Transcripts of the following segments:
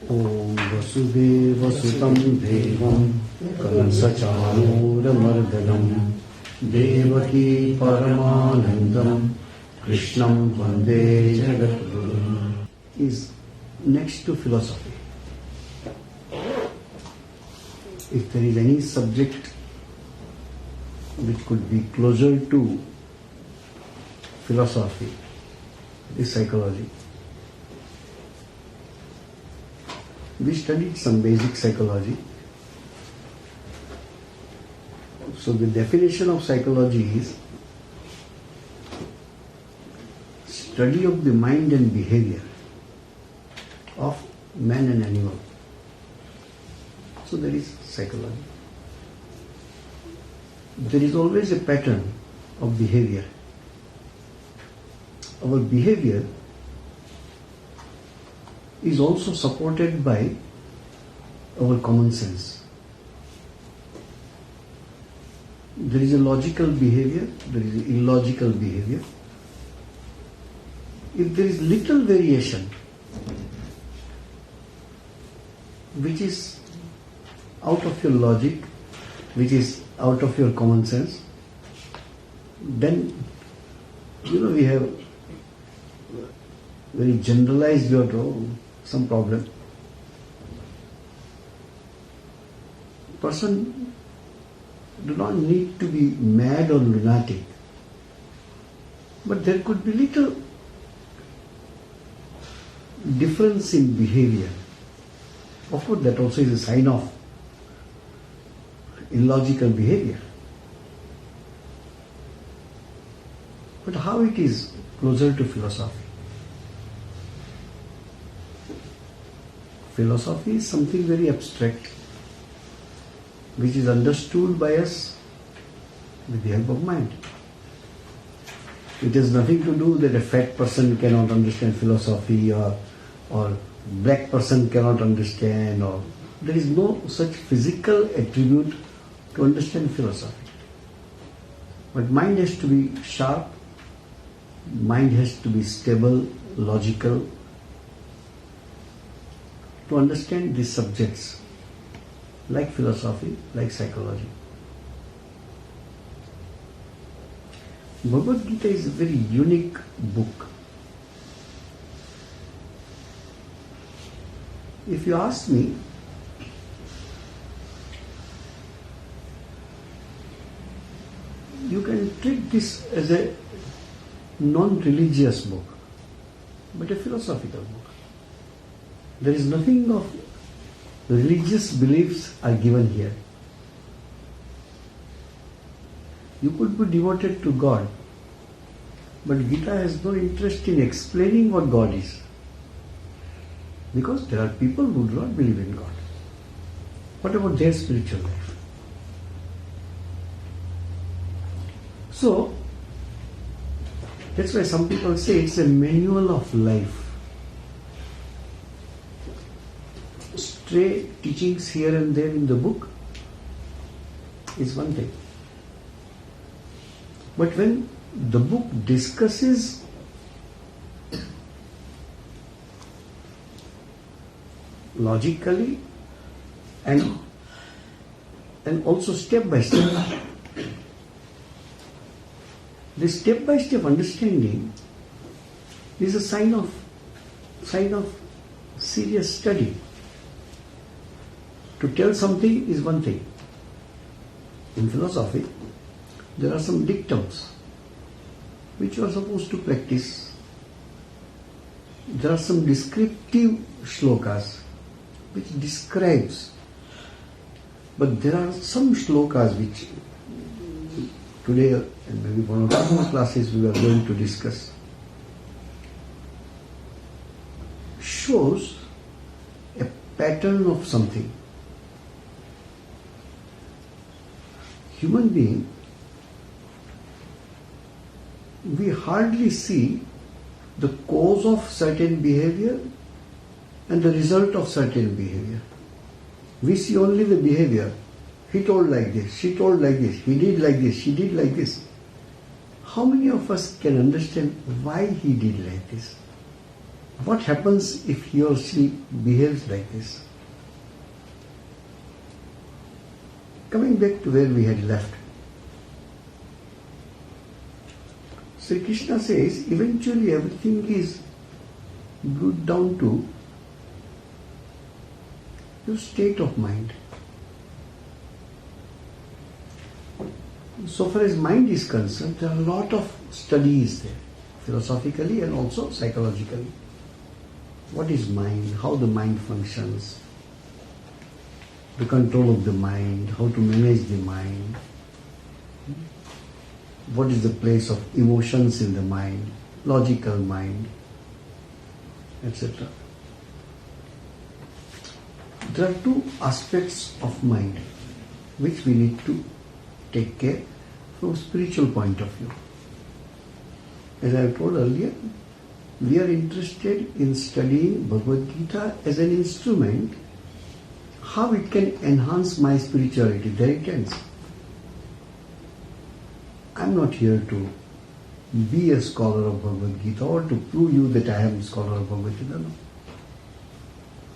Om Vasudeva Sutam Devam Kansachanuramardanam Devaki Paramanandam Krishnam Vande Jagadguru is next to philosophy. If there is any subject which could be closer to philosophy, it is psychology. We studied some basic psychology. So the definition of psychology is study of the mind and behavior of man and animal. So there is psychology. There is always a pattern of behavior. Our behavior is also supported by our common sense. There is a logical behavior, there is illogical behavior. If there is little variation, which is out of your logic, which is out of your common sense, then we have very generalized view of some problem. Person do not need to be mad or lunatic, but there could be little difference in behavior. Of course, that also is a sign of illogical behavior. But how it is closer to philosophy? Philosophy is something very abstract, which is understood by us with the help of mind. It has nothing to do that a fat person cannot understand philosophy or black person cannot understand, or there is no such physical attribute to understand philosophy. But mind has to be sharp, mind has to be stable, logical, to understand these subjects like philosophy, like psychology. Bhagavad Gita is a very unique book. If you ask me, you can treat this as a non-religious book, but a philosophical book. There is nothing of religious beliefs are given here. You could be devoted to God, but Gita has no interest in explaining what God is, because there are people who do not believe in God. What about their spiritual life? So, that's why some people say it's a manual of life. Stray teachings here and there in the book is one thing. But when the book discusses logically and also step by step, this step by step understanding is a sign of serious study. To tell something is one thing. In philosophy, there are some dictums which you are supposed to practice. There are some descriptive shlokas which describes. But there are some shlokas which today and maybe one or two more classes we are going to discuss, shows a pattern of something. Human being, we hardly see the cause of certain behavior and the result of certain behavior. We see only the behavior. He told like this, she told like this, he did like this, she did like this. How many of us can understand why he did like this? What happens if he or she behaves like this? Coming back to where we had left, Sri Krishna says eventually everything is brought down to your state of mind. So far as mind is concerned, there are a lot of studies there, philosophically and also psychologically. What is mind? How the mind functions? The control of the mind, how to manage the mind. What is the place of emotions in the mind, logical mind, etc. There are two aspects of mind which we need to take care from a spiritual point of view. As I told earlier, we are interested in studying Bhagavad Gita as an instrument, how it can enhance my spirituality. There it ends. I am not here to be a scholar of Bhagavad Gita or to prove you that I am a scholar of Bhagavad Gita. No.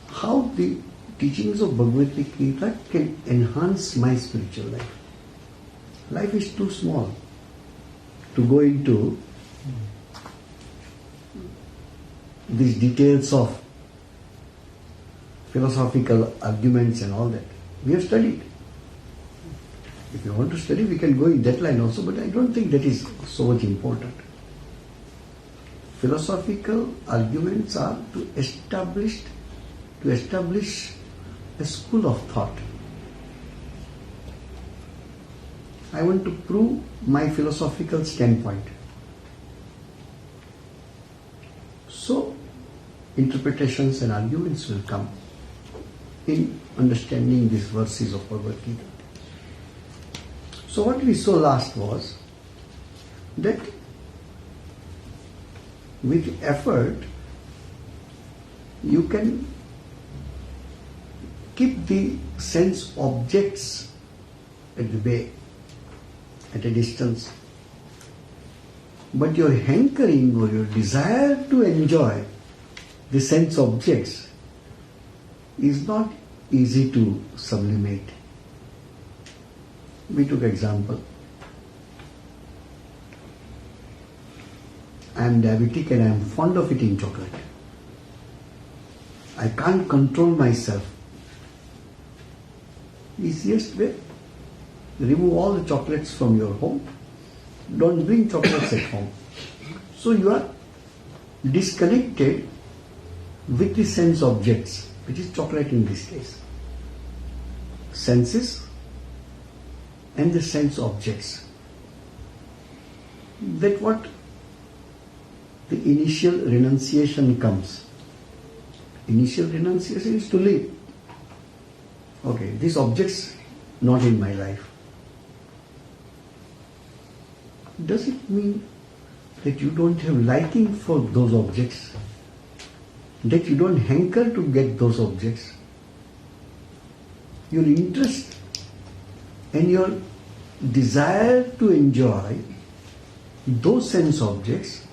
How the teachings of Bhagavad Gita can enhance my spiritual life. Life is too small to go into these details of philosophical arguments and all that. We have studied. If you want to study, we can go in that line also, but I don't think that is so much important. Philosophical arguments are to establish a school of thought. I want to prove my philosophical standpoint. So, interpretations and arguments will come in understanding these verses of Bhagavad Gita. So what we saw last was that with effort you can keep the sense objects at the bay, at a distance. But your hankering or your desire to enjoy the sense objects is not easy to sublimate. We took example. I am diabetic and I am fond of eating chocolate. I can't control myself. Easiest way, remove all the chocolates from your home. Don't bring chocolates at home. So you are disconnected with the sense objects, which is chocolate in this case. Senses and the sense objects. That what the initial renunciation comes. Initial renunciation is to leave. Okay, these objects not in my life. Does it mean that you don't have liking for those objects? That you don't hanker to get those objects? Your interest and your desire to enjoy those sense objects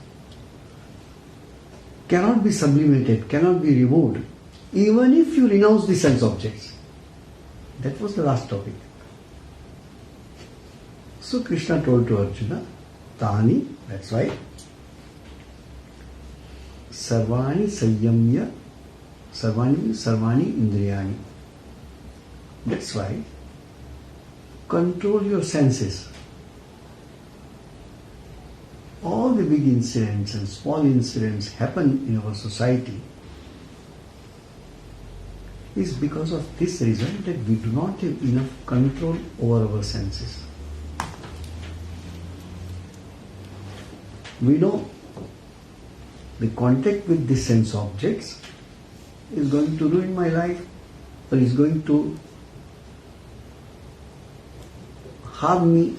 cannot be sublimated, cannot be removed, even if you renounce the sense objects. That was the last topic. So Krishna told to Arjuna, Tani, that's why, Sarvani Sanyamya, Sarvani Indriyani. That's why, control your senses. All the big incidents and small incidents happen in our society is because of this reason that we do not have enough control over our senses. We know the contact with the sense objects is going to ruin my life or is going to harm me.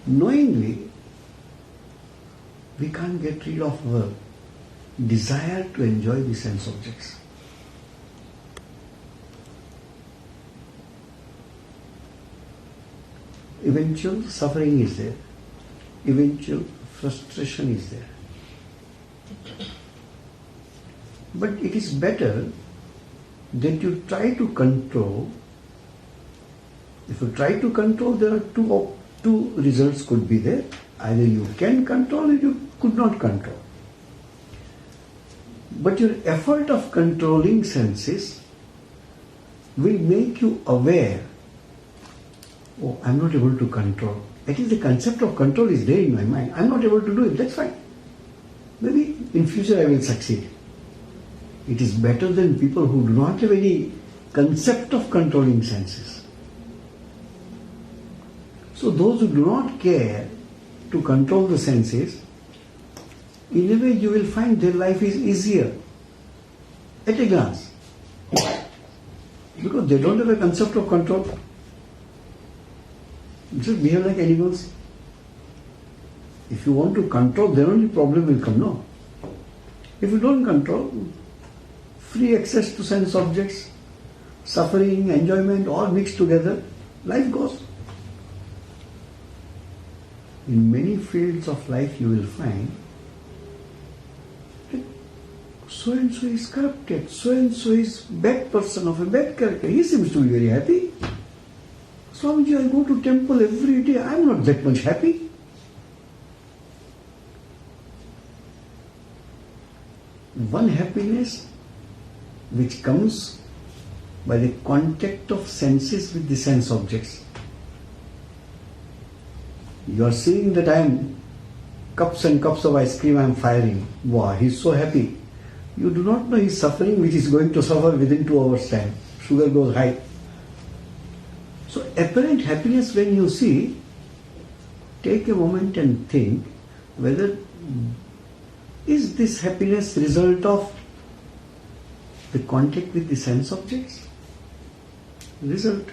Knowingly, we can't get rid of our desire to enjoy the sense objects. Eventual suffering is there. Eventual frustration is there. But it is better that you try to control. If you try to control, there are two results could be there. Either you can control or you could not control. But your effort of controlling senses will make you aware, oh, I'm not able to control. At least the concept of control is there in my mind. I'm not able to do it, that's fine. Maybe in future I will succeed. It is better than people who do not have any concept of controlling senses. So those who do not care to control the senses, in a way you will find their life is easier at a glance. Because they don't have a concept of control. Just behave like animals. If you want to control, then only problem will come, no? If you don't control, free access to sense objects, suffering, enjoyment, all mixed together, life goes. In many fields of life you will find that so and so is corrupted, so and so is bad person of a bad character. He seems to be very happy. Swamiji, I go to temple every day, I am not that much happy. One happiness which comes by the contact of senses with the sense objects. You are seeing that I am cups and cups of ice cream I am firing. Wow, he is so happy. You do not know he is suffering which is going to suffer within 2 hours time. Sugar goes high. So apparent happiness when you see, take a moment and think whether is this happiness result of the contact with the sense objects? Result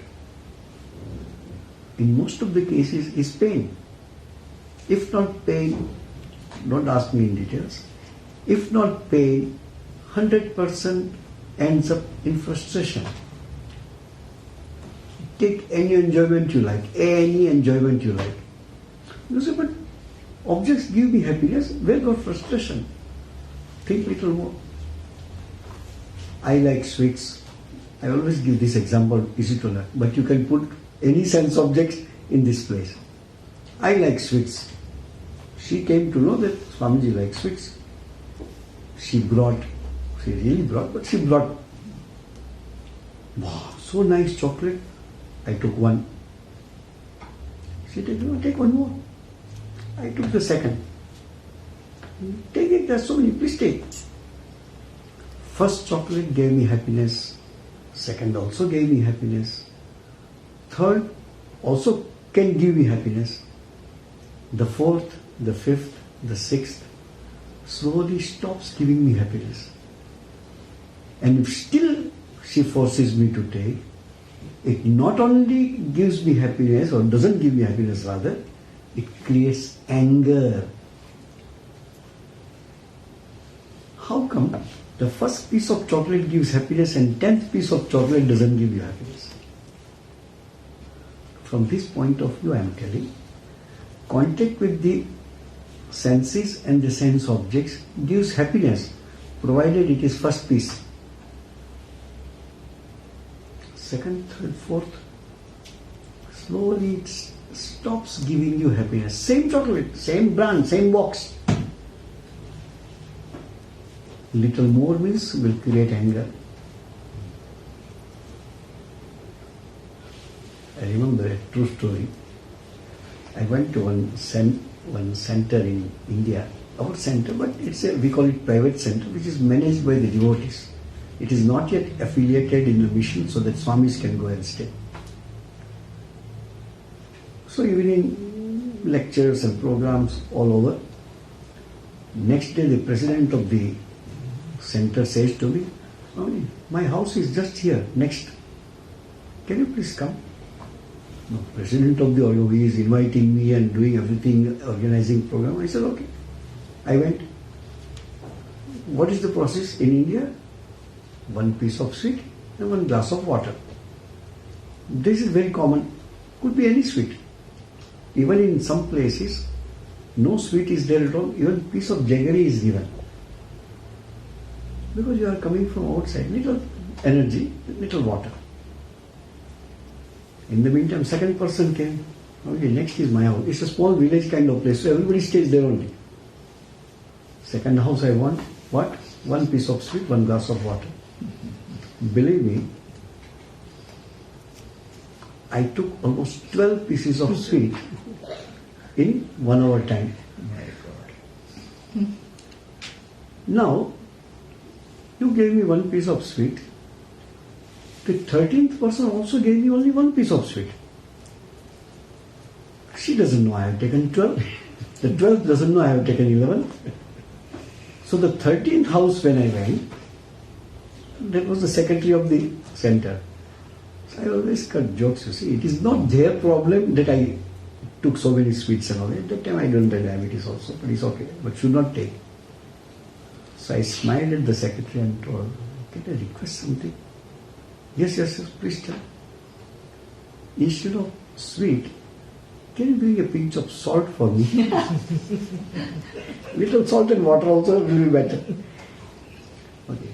in most of the cases is pain. If not pain, don't ask me in details, if not pain, 100% ends up in frustration. Take any enjoyment you like, any enjoyment you like. You say, but objects give me happiness, where got frustration? Think little more. I like sweets. I always give this example, easy to learn, but you can put any sense objects in this place. I like sweets. She came to know that Swamiji likes sweets. She really brought, but she brought, wow, so nice chocolate. I took one. She said, no, take one more. I took the second. Take it, there's so many, please take. First chocolate gave me happiness. Second also gave me happiness. Third also can give me happiness. The fourth, the fifth, the sixth slowly stops giving me happiness. And if still she forces me to take, it not only gives me happiness or doesn't give me happiness rather, it creates anger. How come the first piece of chocolate gives happiness and 10th piece of chocolate doesn't give you happiness? From this point of view I am telling, contact with the senses and the sense objects gives happiness provided it is first piece. Second, third, fourth, slowly it stops giving you happiness. Same chocolate, same brand, same box. Little more means will create anger. I remember a true story. I went to one center in India, our center, but we call it private center, which is managed by the devotees. It is not yet affiliated in the mission so that Swamis can go and stay. So evening lectures and programs all over. Next day the president of the center says to me, "Swami, my house is just here, next. Can you please come?" No, president of the OYO is inviting me and doing everything, organizing program. I said, okay. I went. What is the process in India? One piece of sweet and one glass of water. This is very common. Could be any sweet. Even in some places, no sweet is there at all. Even piece of jaggery is given. Because you are coming from outside, little energy, little water. In the meantime, second person came. Okay, next is my house. It's a small village kind of place, so everybody stays there only. Second house I want, what? 1 piece of sweet, 1 glass of water. Believe me, I took almost 12 pieces of sweet in 1 hour time. My God. Now, you gave me 1 piece of sweet. The 13th person also gave me only 1 piece of sweet. She doesn't know I have taken 12. The 12th doesn't know I have taken 11. So the 13th house when I went, that was the secretary of the center. So I always cut jokes, you see. It is not their problem that I took so many sweets and all. At that time I don't have diabetes also, but it's okay. But should not take. So I smiled at the secretary and told, can I request something? Yes, please tell. Instead of sweet, can you bring a pinch of salt for me? Little salt and water also will be better. Okay.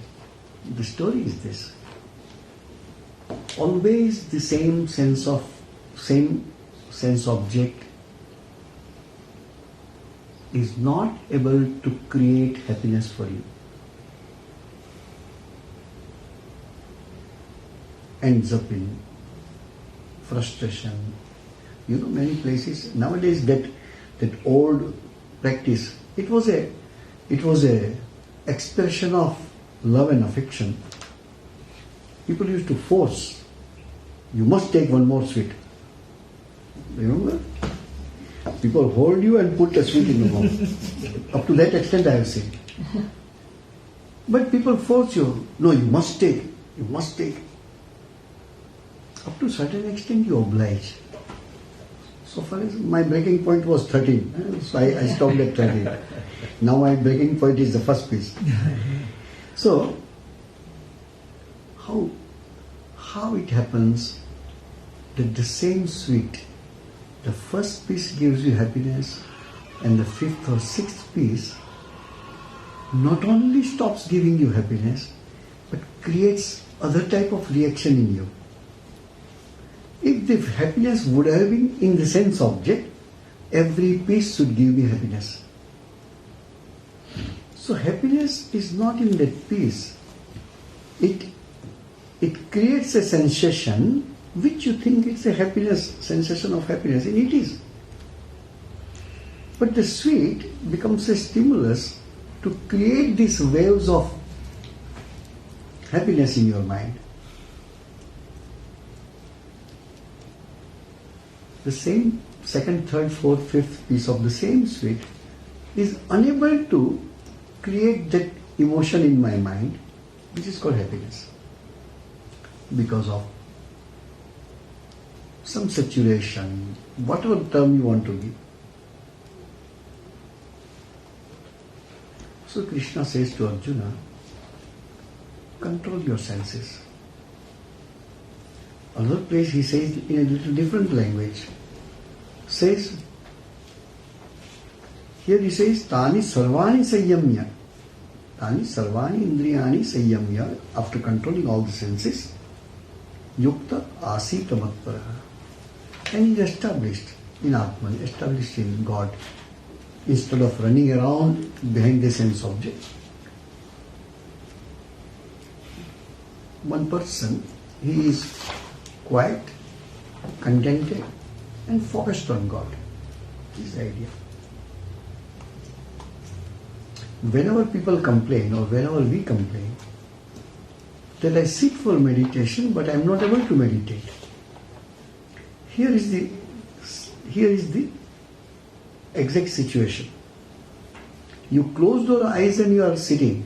The story is this. Always the same sense object is not able to create happiness for you. Ends up in frustration. You know, many places nowadays that old practice, it was a expression of love and affection. People used to force, you must take 1 more sweet. Remember? People hold you and put a sweet in your mouth. Up to that extent I have seen. But people force you, no, you must take. Up to a certain extent you oblige. So far as my breaking point was 13, so I stopped at 13. Now my breaking point is the first piece. So, how it happens that the same sweet, the first piece gives you happiness and the 5th or 6th piece not only stops giving you happiness but creates other type of reaction in you. If the happiness would have been in the sense object, every piece should give me happiness. So happiness is not in that piece. It creates a sensation which you think it's a happiness, sensation of happiness, and it is. But the sweet becomes a stimulus to create these waves of happiness in your mind. The same 2nd, 3rd, 4th, 5th piece of the same sweet is unable to create that emotion in my mind, which is called happiness, because of some saturation, whatever term you want to give. So Krishna says to Arjuna, control your senses. Another place he says in a little different language, says, here he says, Tani sarvani sayyamya. Tani sarvani indriyani sayyamya. After controlling all the senses, yukta asita matpara. And he is established in Atman, established in God, instead of running around behind the sense object. One person, he is quiet, contented, and focused on God. This is the idea. Whenever people complain, or whenever we complain, that I sit for meditation but I am not able to meditate. Here is the exact situation. You close your eyes and you are sitting,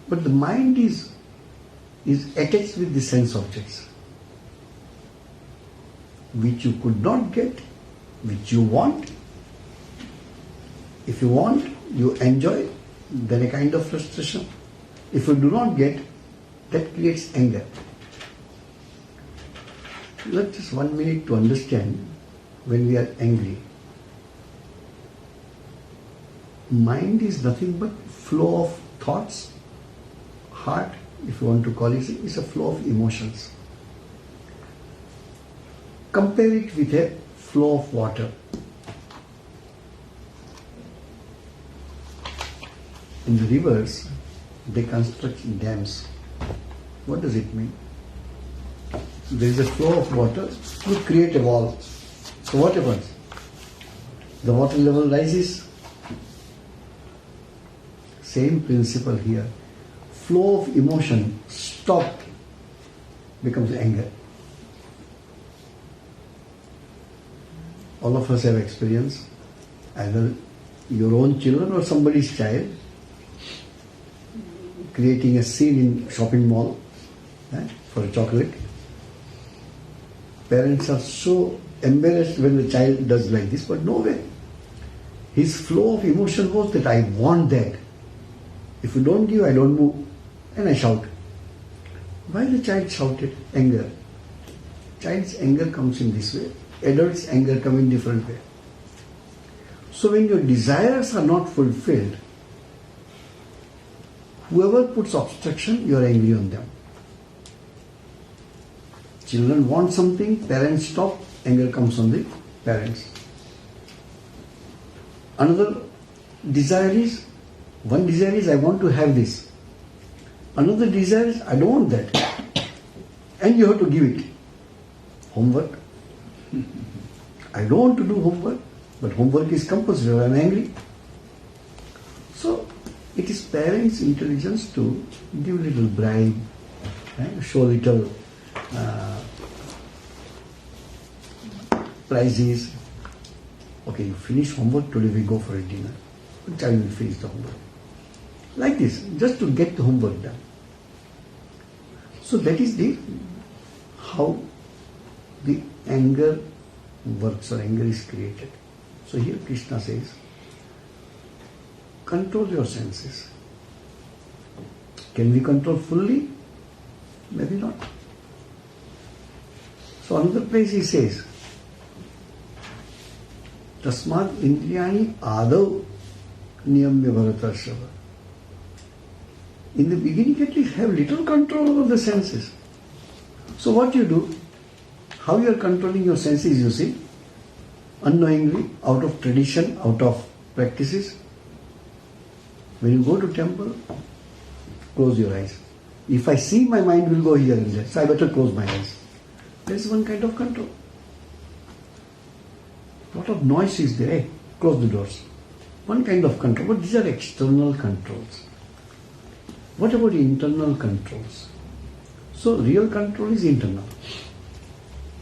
but the mind is attached with the sense objects, which you could not get, which you want. If you want, you enjoy, then a kind of frustration. If you do not get, that creates anger. Let's just 1 minute to understand when we are angry. Mind is nothing but flow of thoughts, heart, if you want to call it, is a flow of emotions. Compare it with a flow of water. In the rivers, they construct dams. What does it mean? There is a flow of water, you create a wall. So what happens? The water level rises. Same principle here. Flow of emotion stopped becomes anger. All of us have experienced, either your own children or somebody's child, creating a scene in shopping mall for a chocolate. Parents are so embarrassed when the child does like this, but no way. His flow of emotion was that I want that. If you don't give, I don't move. And I shout. Why the child shouted? Anger. Child's anger comes in this way. Adult's anger comes in different way. So when your desires are not fulfilled, whoever puts obstruction, you are angry on them. Children want something, parents stop, anger comes on the parents. Another desire is, one desire is I want to have this. Another desire is I don't want that. And you have to give it. Homework. I don't want to do homework, but homework is compulsory, I am angry. So it is parents' intelligence to give little bribe, show little prizes. Okay, you finish homework, today we go for a dinner. The child will finish the homework. Like this, just to get the homework done. So that is how the anger works or anger is created. So here Krishna says, control your senses. Can we control fully? Maybe not. So another place he says, Tasmad Indriyani Adav Niyamya Bharatarshava. In the beginning, at least have little control over the senses. So what you do, how you are controlling your senses, you see, unknowingly, out of tradition, out of practices. When you go to temple, close your eyes. If I see, my mind will go here and there, so I better close my eyes. There is one kind of control. Lot of noise is there, close the doors. One kind of control, but these are external controls. What about internal controls? So real control is internal.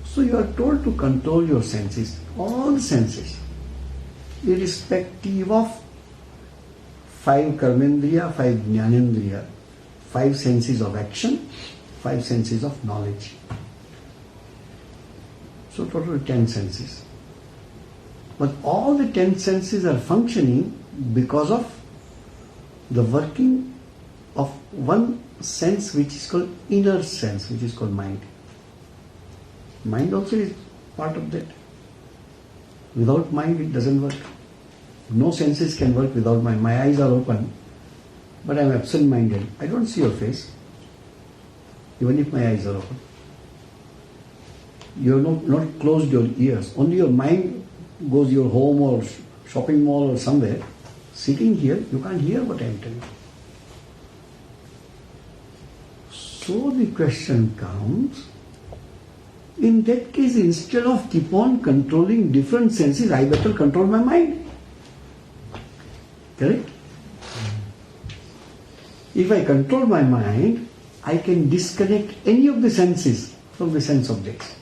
So you are told to control your senses, all senses, irrespective of 5 karmendriya, 5 jnanendriya, 5 senses of action, 5 senses of knowledge. So total 10 senses. But all the 10 senses are functioning because of the working of one sense which is called inner sense, which is called mind. Mind also is part of that. Without mind it doesn't work. No senses can work without mind. My eyes are open, but I am absent-minded. I don't see your face, even if my eyes are open. You have not closed your ears. Only your mind goes your home or shopping mall or somewhere. Sitting here, you can't hear what I am telling you. So the question comes, in that case, instead of keep on controlling different senses, I better control my mind. Correct? If I control my mind, I can disconnect any of the senses from the sense objects.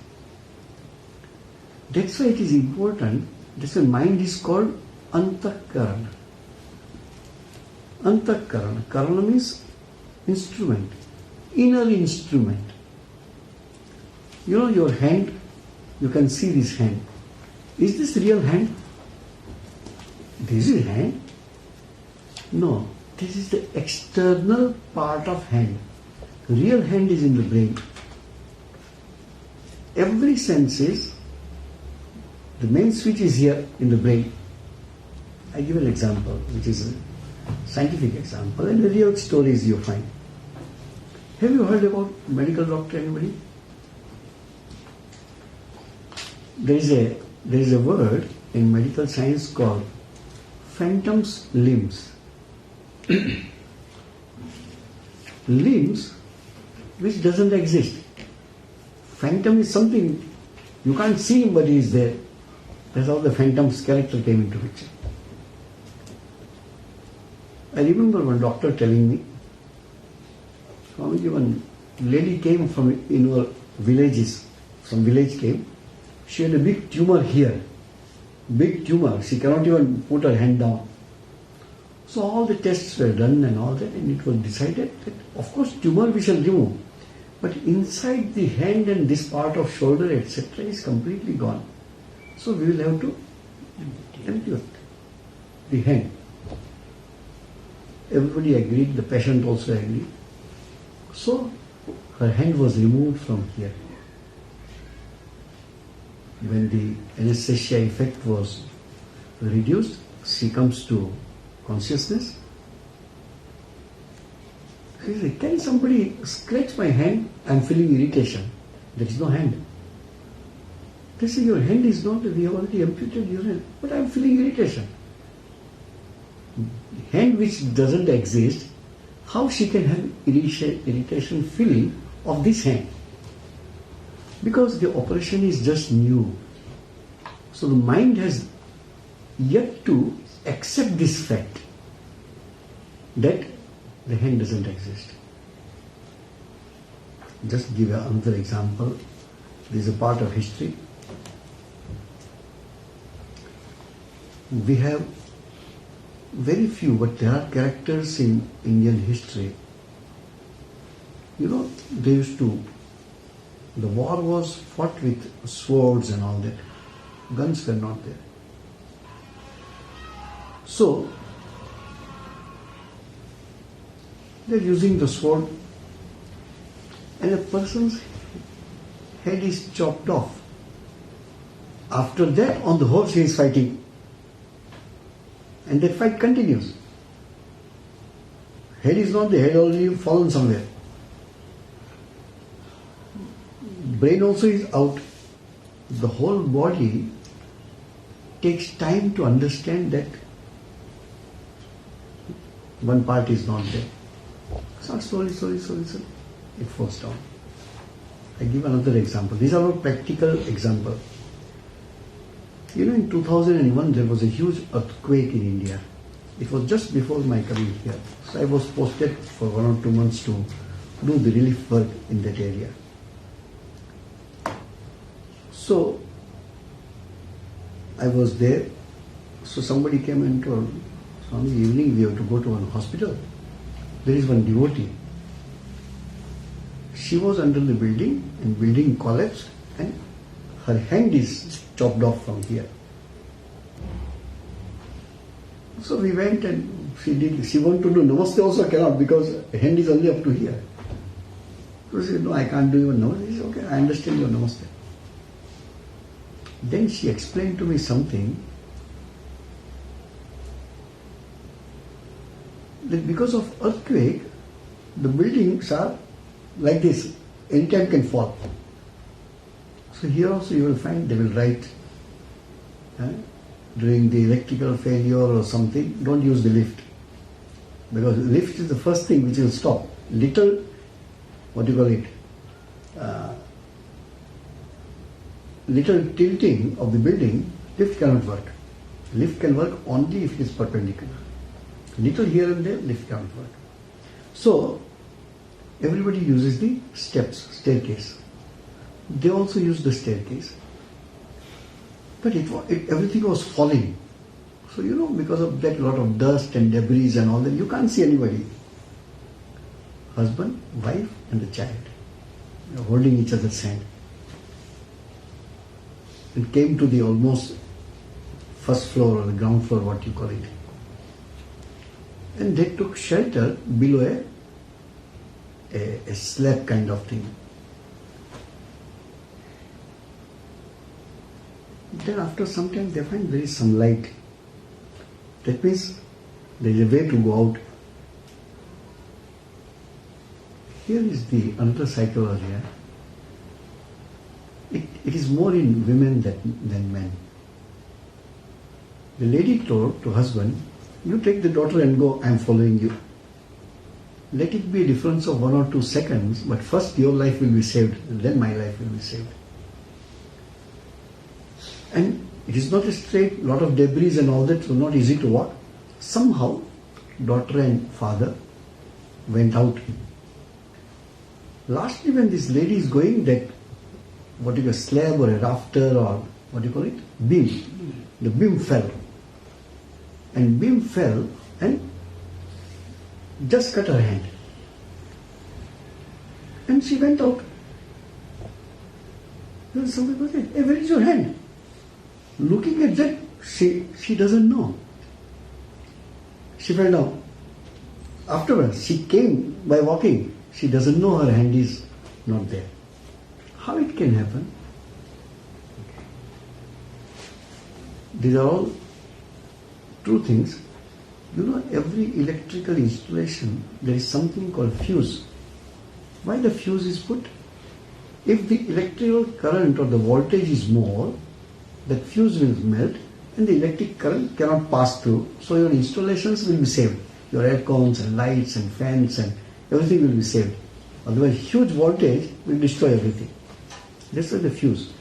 That's why it is important. That's why mind is called antakarana. Antakarana. Karana means instrument. Inner instrument. You know your hand, you can see this hand. Is this real hand? This is hand? No, this is the external part of hand. Real hand is in the brain. Every senses, the main switch is here in the brain. I give an example, which is scientific example and the real stories you find. Have you heard about medical doctor, anybody? There is a word in medical science called phantom's limbs. Limbs which doesn't exist. Phantom is something you can't see him but he is there. That's how the phantom's character came into picture. I remember one doctor telling me, one lady came from our villages, some village came, she had a big tumor here, big tumor, she cannot even put her hand down. So all the tests were done and all that, and it was decided that of course tumor we shall remove, but inside the hand and this part of shoulder etc. is completely gone. So we will have to empty the hand. Everybody agreed, the patient also agreed. So her hand was removed from here. When the anesthesia effect was reduced, she comes to consciousness. She said, can somebody scratch my hand? I am feeling irritation. There is no hand. They say, your hand is not, we have already amputated your hand, but I am feeling irritation. Hand which doesn't exist, how she can have irritation feeling of this hand? Because the operation is just new. So the mind has yet to accept this fact that the hand doesn't exist. Just give another example. This is a part of history. We have very few, but there are characters in Indian history. They used to, the war was fought with swords and all that. Guns were not there. So, they're using the sword and a person's head is chopped off. After that, on the horse he is fighting. And that fight continues. Head is not there, head already fallen somewhere. Brain also is out. The whole body takes time to understand that one part is not there. So slowly, it falls down. I give another example. These are all practical examples. In 2001 there was a huge earthquake in India. It was just before my coming here. So I was posted for 1 or 2 months to do the relief work in that area. So I was there. So somebody came and told, Swami, evening we have to go to one hospital. There is one devotee. She was under the building and building collapsed and her hand is chopped off from here. So we went and she wanted to do Namaste also cannot because her hand is only up to here. So she said, no, I can't do even Namaste. He said, okay, I understand your Namaste. Then she explained to me something that because of earthquake, the buildings are like this, anytime can fall. So here also you will find they will write during the electrical failure or something, don't use the lift. Because lift is the first thing which will stop. Little, little tilting of the building, lift cannot work. Lift can work only if it is perpendicular. Little here and there, lift cannot work. So, everybody uses the steps, staircase. They also use the staircase. But everything was falling. So, because of that lot of dust and debris and all that, you can't see anybody. Husband, wife and the child holding each other's hand. It came to the almost first floor or the ground floor, what you call it. And they took shelter below a slab kind of thing. Then after some time they find there is some light. That means There is a way to go out. Here is the another psychology. It is more in women than men. The lady told to husband, you take the daughter and go, I am following you. Let it be a difference of 1 or 2 seconds, but first your life will be saved, and then my life will be saved. And it is not a straight, lot of debris and all that, so not easy to walk. Somehow, daughter and father went out. Lastly, when this lady is going, that what you call a slab or a rafter or what do you call it? Beam. The beam fell. And beam fell and just cut her hand. And she went out. Then somebody goes, hey, where is your hand? Looking at that, she doesn't know. She fell down. Afterwards, she came by walking. She doesn't know her hand is not there. How it can happen? These are all true things. You know, every electrical installation, there is something called fuse. Why the fuse is put? If the electrical current or the voltage is more, that fuse will melt and the electric current cannot pass through. So your installations will be saved. Your air cons and lights and fans and everything will be saved. Otherwise, huge voltage will destroy everything. That's why the fuse.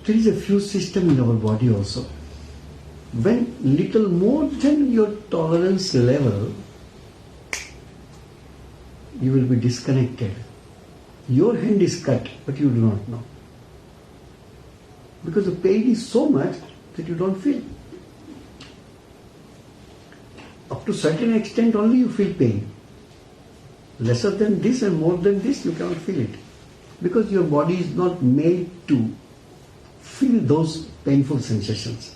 There is a fuse system in our body also. When little more than your tolerance level, you will be disconnected. Your hand is cut, but you do not know. Because the pain is so much that you don't feel. Up to certain extent only you feel pain. Lesser than this and more than this you cannot feel it. Because your body is not made to feel those painful sensations.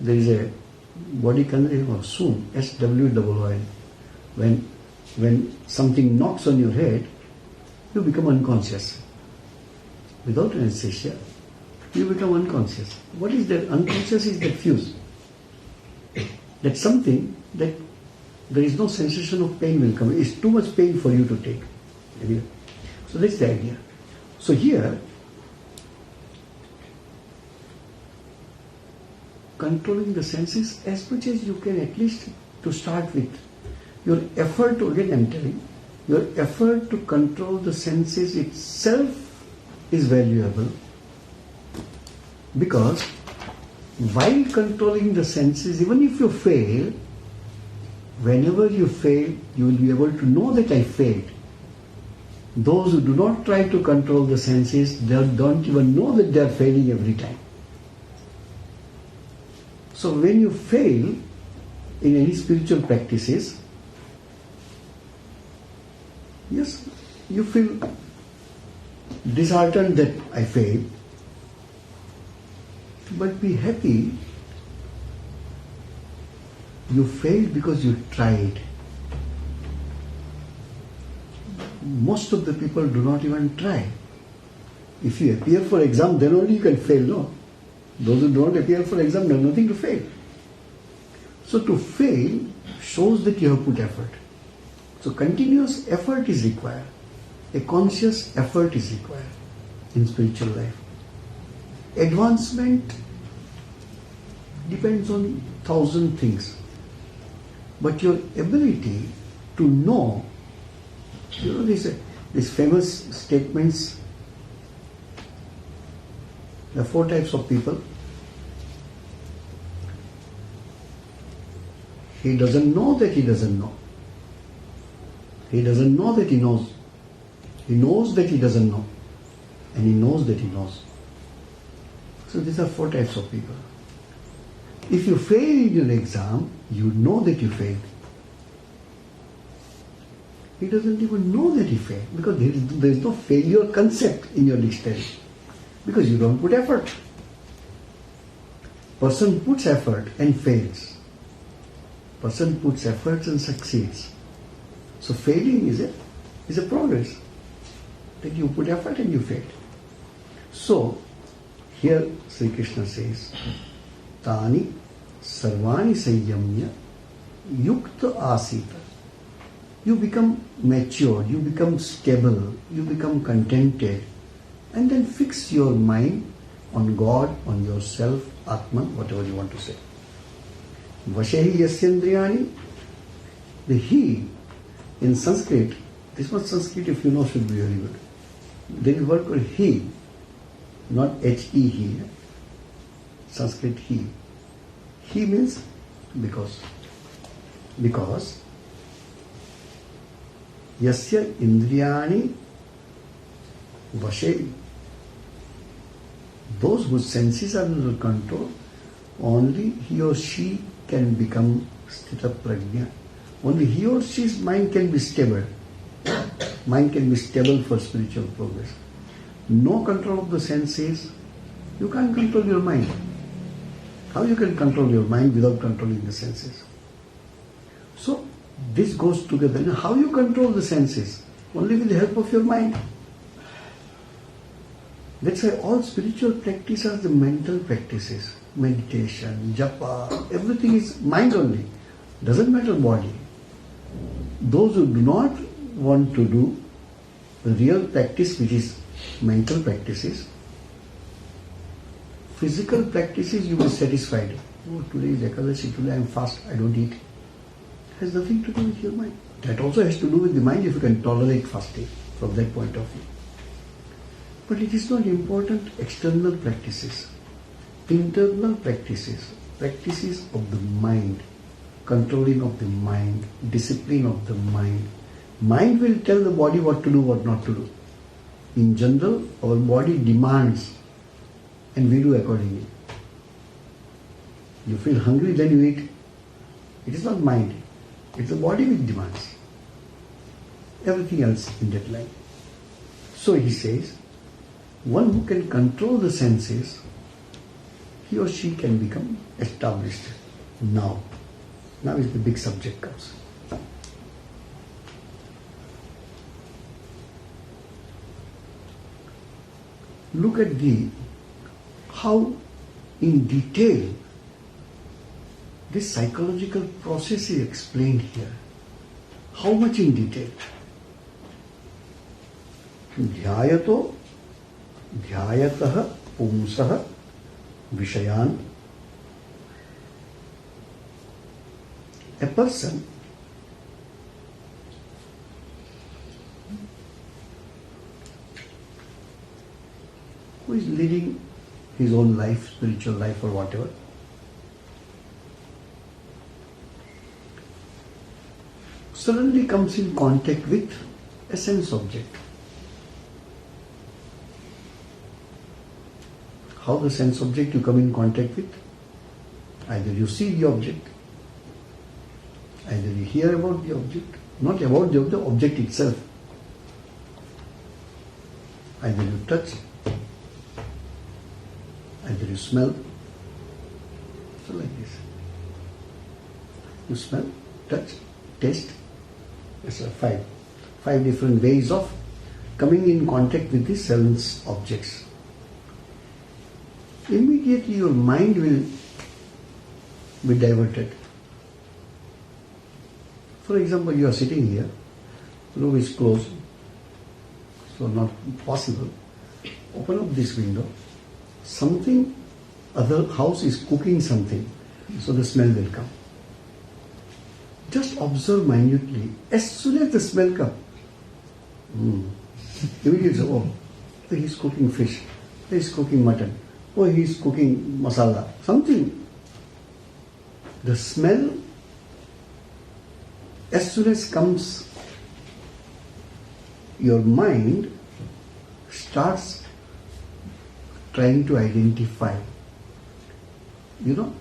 There is a body condition of swoon, SWOON. When something knocks on your head, you become unconscious. Without anesthesia, you become unconscious. What is that? Unconscious is that fuse. That's something that there is no sensation of pain will come. It's too much pain for you to take. Anyway. So that's the idea. So here, controlling the senses as much as you can, at least to start with. Your effort, again I'm telling, your effort to control the senses itself is valuable, because while controlling the senses, even if you fail, whenever you fail, you will be able to know that I failed. Those who do not try to control the senses, they don't even know that they are failing every time. So when you fail in any spiritual practices, yes, you feel disheartened that I failed, but be happy you failed because you tried. Most of the people do not even try. If you appear for exam, then only you can fail, no? Those who do not appear for exam have nothing to fail. So to fail shows that you have put effort. So continuous effort is required. A conscious effort is required in spiritual life. Advancement depends on 1,000 things. But your ability to know, you know, these famous statements, there are 4 types of people. He doesn't know that he doesn't know. He doesn't know that he knows. He knows that he doesn't know. And he knows that he knows. So these are 4 types of people. If you fail in an exam, you know that you failed. He doesn't even know that he failed, because there is no failure concept in your dictionary. Because you don't put effort. Person puts effort and fails. Person puts efforts and succeeds. So failing is a progress. That you put effort and you failed. So here Sri Krishna says, Tani Sarvani Sanyamya Yukta Asita. You become mature, you become stable, you become contented, and then fix your mind on God, on yourself, Atman, whatever you want to say. Vashehi Yasyendriyani. The he in Sanskrit, this much Sanskrit if you know should be very good. There is a word called he, not H-E he. Sanskrit he. He means because. Because Yasya Indriyani Vashe. Those whose senses are under control, only he or she can become sthita prajna. Only he or she's mind can be stable. Mind can be stable for spiritual progress. No control of the senses, you can't control your mind. How you can control your mind without controlling the senses? So this goes together. Now, how you control the senses? Only with the help of your mind. That's why all spiritual practice are the mental practices. Meditation, japa, everything is mind only. Doesn't matter body. Those who do not want to do the real practice, which is mental practices, physical practices, you will be satisfied. Oh, today is Ekadashi, today I am fast, I don't eat. Has nothing to do with your mind. That also has to do with the mind if you can tolerate fasting from that point of view. But it is not important external practices. Internal practices, practices of the mind, controlling of the mind, discipline of the mind. Mind will tell the body what to do, what not to do. In general, our body demands and we do accordingly. You feel hungry, then you eat. It is not mind. It's the body which demands. Everything else in that line. So he says, one who can control the senses, he or she can become established now. Now is the big subject comes. Look at how in detail this psychological process is explained here. How much in detail? Dhyayato Dhyayatah Pumsah Vishayan. A person who is leading his own life, spiritual life or whatever, suddenly comes in contact with a sense object. How the sense object you come in contact with? Either you see the object, either you hear about the object, not about the object itself. Either you touch, either you smell. So like this. You smell, touch, taste. Yes, sir, five different ways of coming in contact with the sense objects. Immediately your mind will be diverted. For example, you are sitting here, room is closed, so not possible. Open up this window, something, other house is cooking something, so the smell will come. Just observe minutely. As soon as the smell comes, immediately, oh, he's cooking fish, he's cooking mutton, oh, he's cooking masala, something. The smell, as soon as comes, your mind starts trying to identify. You know,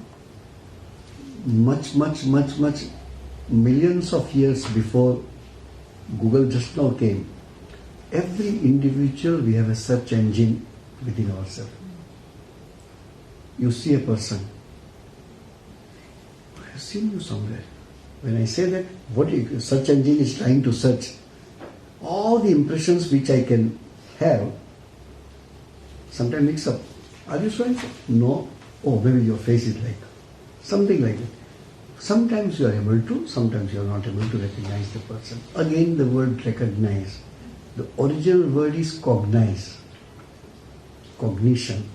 much millions of years before Google just now came, every individual we have a search engine within ourselves. You see a person, I have seen you somewhere. When I say that, what search engine is trying to search, all the impressions which I can have, sometimes mix up. Are you sure? No. Oh, maybe your face is like Something like that. Sometimes you are able to, sometimes you are not able to recognize the person. Again, the word recognize. The original word is cognize. Cognition.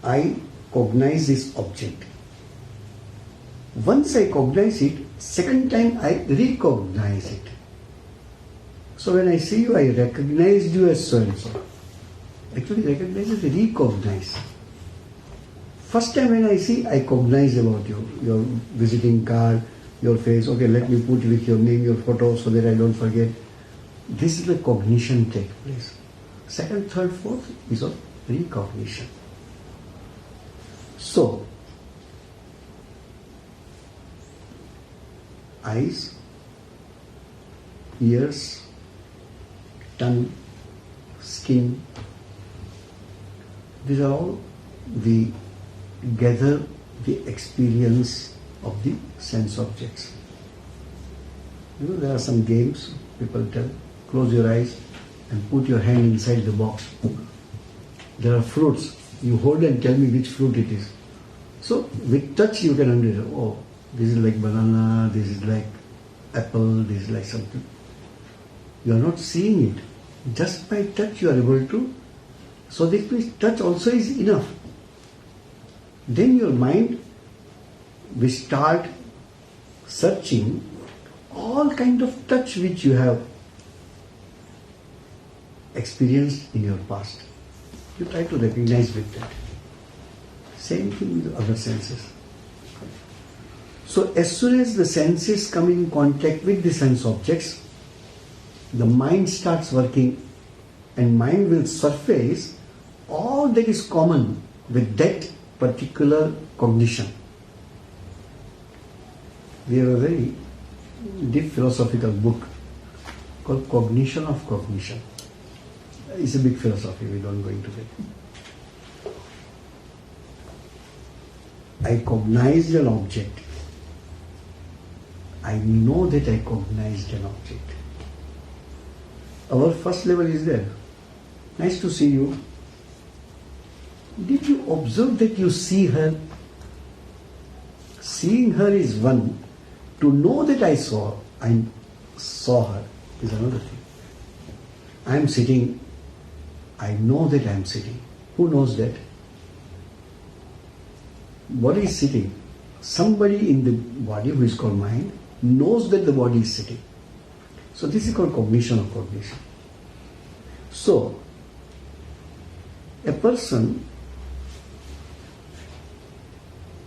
I cognize this object. Once I cognize it, second time I recognize it. So when I see you, I recognize you as so and so. Actually, recognize is recognize. First time when I see, I cognize about you, your visiting card, your face. Okay, let me put with your name, your photo, so that I don't forget. This is the cognition take place. Second, third, fourth is of recognition. So, eyes, ears, tongue, skin, these are all we gather the experience of the sense objects. You know, there are some games people tell, close your eyes and put your hand inside the box. There are fruits. You hold and tell me which fruit it is. So with touch you can understand, oh, this is like banana, this is like apple, this is like something. You are not seeing it. Just by touch you are able to. So this means touch also is enough. Then your mind will start searching all kind of touch which you have experienced in your past. You try to recognize with that. Same thing with other senses. So as soon as the senses come in contact with the sense objects, the mind starts working and mind will surface all that is common with that particular cognition. We have a very deep philosophical book called Cognition of Cognition. It's a big philosophy, we don't go into that. I cognized an object. I know that I cognized an object. Our first level is there. Nice to see you. Did you observe that you see her? Seeing her is one. To know that I saw her is another thing. I am sitting. I know that I am sitting. Who knows that? Body is sitting. Somebody in the body who is called mind knows that the body is sitting. So this is called cognition of cognition. So a person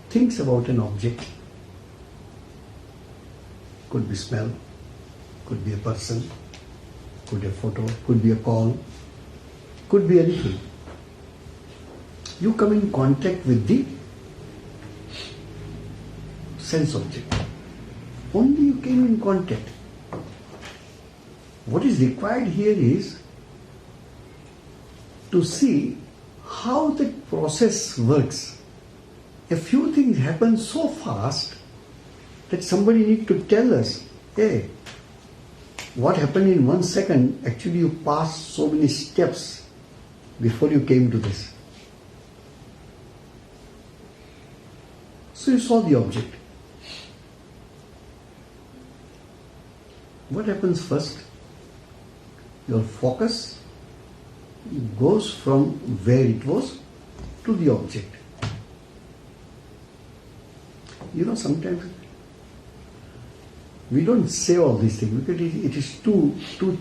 thinks about an object. Could be smell, could be a person, could be a photo, could be a call, could be anything. You come in contact with the sense object. Only you came in contact. What is required here is to see how the process works. A few things happen so fast that somebody needs to tell us, hey, what happened in 1 second, actually you passed so many steps before you came to this. So you saw the object. What happens first? Your focus goes from where it was to the object. You know, sometimes we don't say all these things because it is too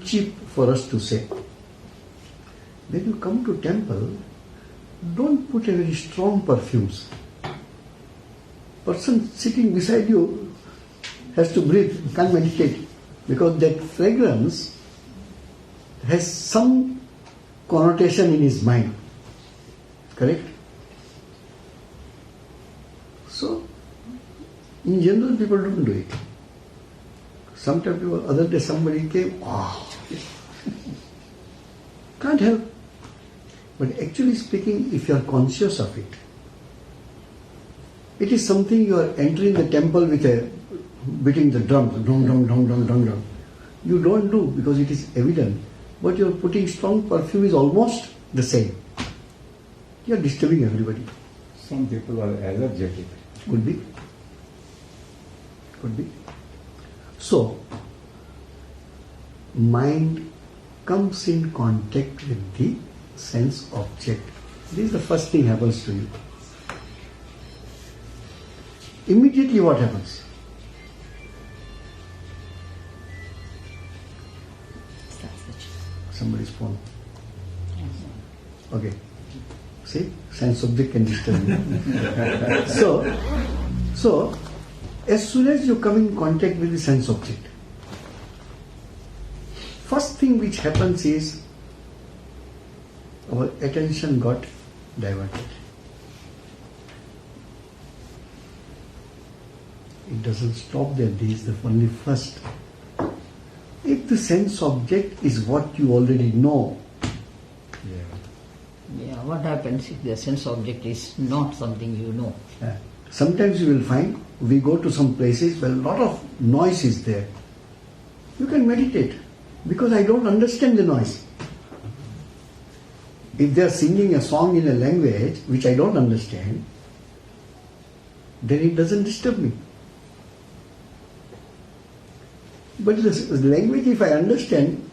cheap for us to say. When you come to temple, don't put a very strong perfumes. Person sitting beside you has to breathe, can't meditate, because that fragrance has some connotation in his mind. Correct? So, in general, people don't do it. Sometimes people, other day somebody came, can't help. But actually speaking, if you are conscious of it, it is something you are entering the temple with beating the drum, drum, drum, drum, drum, drum, drum. You don't do because it is evident. But you are putting strong perfume is almost the same. You are disturbing everybody. Some people are energetic. Could be. Could be. So, mind comes in contact with the sense object. This is the first thing happens to you. Immediately what happens? Somebody's phone. Okay. See? Sense object can disturb you. So, as soon as you come in contact with the sense object, first thing which happens is our attention got diverted. It doesn't stop there. This is the only first. If the sense object is what you already know, Yeah, what happens if the sense object is not something you know? sometimes you will find we go to some places where a lot of noise is there. You can meditate because I don't understand the noise. If they are singing a song in a language which I don't understand, then it doesn't disturb me. But the language, if I understand,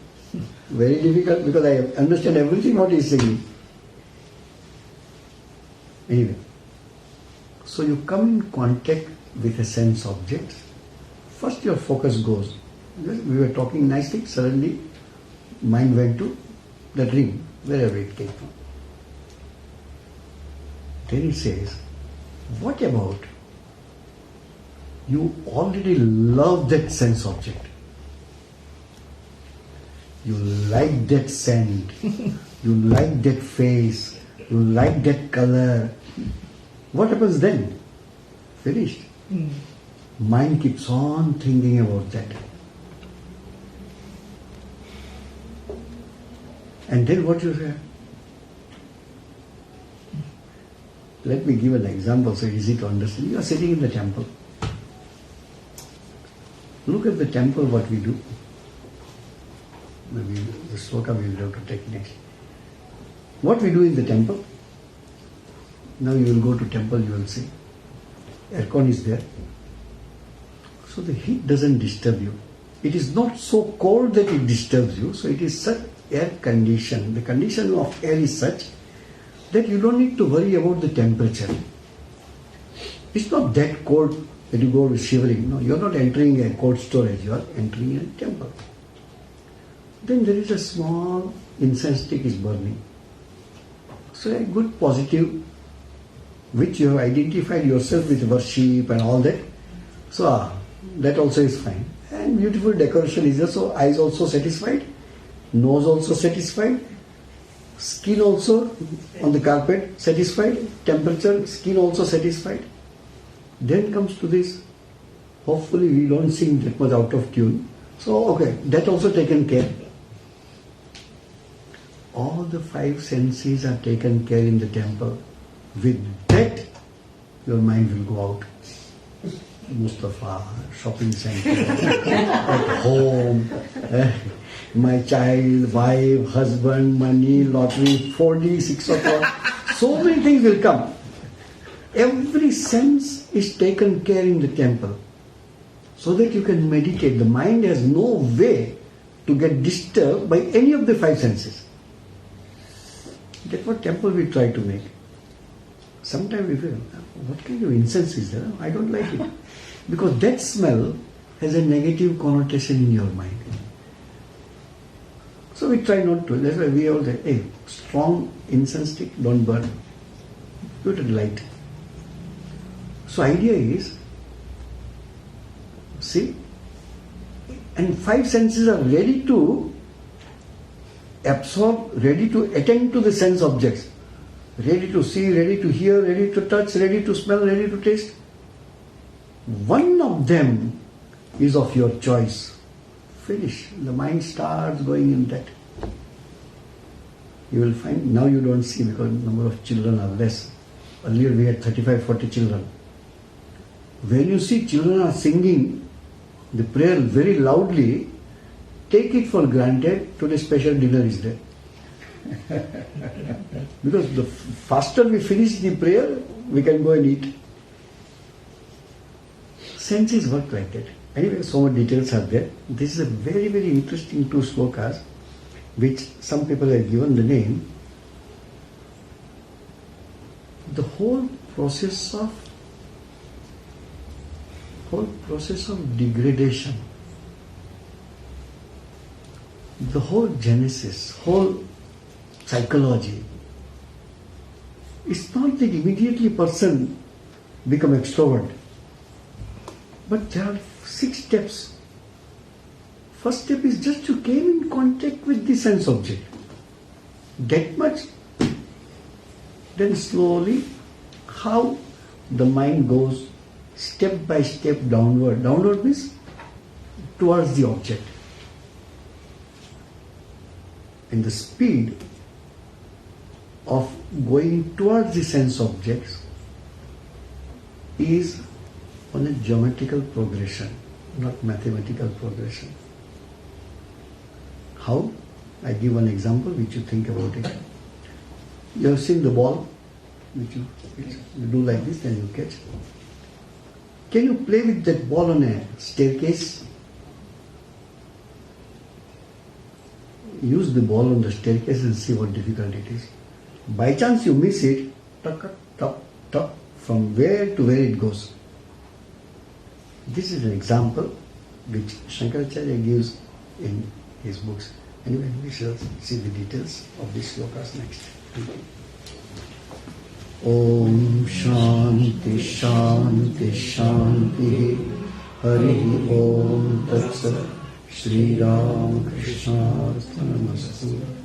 very difficult because I understand everything what he is saying. Anyway, so you come in contact with a sense object. First your focus goes. We were talking nicely, suddenly mind went to the dream, wherever it came from. Then he says, what about you already love that sense object? You like that scent, you like that face, you like that color. What happens then? Finished. Mind keeps on thinking about that. And then what you say? Let me give an example so easy to understand. You are sitting in the temple. Look at the temple, what we do. Maybe the sloka we will have to take next. What we do in the temple? Now you will go to temple, you will see. Aircon is there. So the heat doesn't disturb you. It is not so cold that it disturbs you. So it is such air condition. The condition of air is such that you don't need to worry about the temperature. It's not that cold that you go shivering. No, you are not entering a cold storage. You are entering a temple. Then there is a small incense stick is burning. So a good positive, which you have identified yourself with worship and all that. So that also is fine. And beautiful decoration is there. So eyes also satisfied, nose also satisfied, skin also on the carpet satisfied, temperature, skin also satisfied. Then comes to this, hopefully we don't sing that much out of tune. So okay, that also taken care. All the five senses are taken care in the temple. With that, your mind will go out. Mustafa, shopping center, at home, my child, wife, husband, money, lottery, 4D, 6 o'clock. So many things will come. Every sense is taken care in the temple so that you can meditate. The mind has no way to get disturbed by any of the five senses. That's what temple we try to make. Sometimes we feel, what kind of incense is there? I don't like it. Because that smell has a negative connotation in your mind. So we try not to. That's why we all say, hey, strong incense stick, don't burn. Put it light. So idea is, see, and five senses are ready to absorb, ready to attend to the sense objects. Ready to see, ready to hear, ready to touch, ready to smell, ready to taste. One of them is of your choice. Finish. The mind starts going in that. You will find, now you don't see because the number of children are less. Earlier we had 35, 40 children. When you see children are singing the prayer very loudly, take it for granted today special dinner is there. Because the faster we finish the prayer, we can go and eat. senses work like that. Anyway, so much details are there. This is a very, very interesting two slokas, which some people have given the name. The whole process of degradation, the whole genesis, whole psychology. It's not that immediately person become extrovert, but there are 6 steps. First step is just to came in contact with the sense object. That much. Then slowly, how the mind goes step by step downward. Downward means towards the object. And the speed of going towards the sense objects is on a geometrical progression, not mathematical progression. How? I give one example which you think about it. You have seen the ball, which you do like this and you catch. Can you play with that ball on a staircase? Use the ball on the staircase and see what difficult it is. By chance you miss it, tuck, tuck, tuck, from where to where it goes. This is an example which Shankaracharya gives in his books. Anyway, we shall see the details of these slokas next. Thank you. Om Shanti Shanti Shanti Hari Om Tat Sat Sri Ramakrishna Mission Singapore.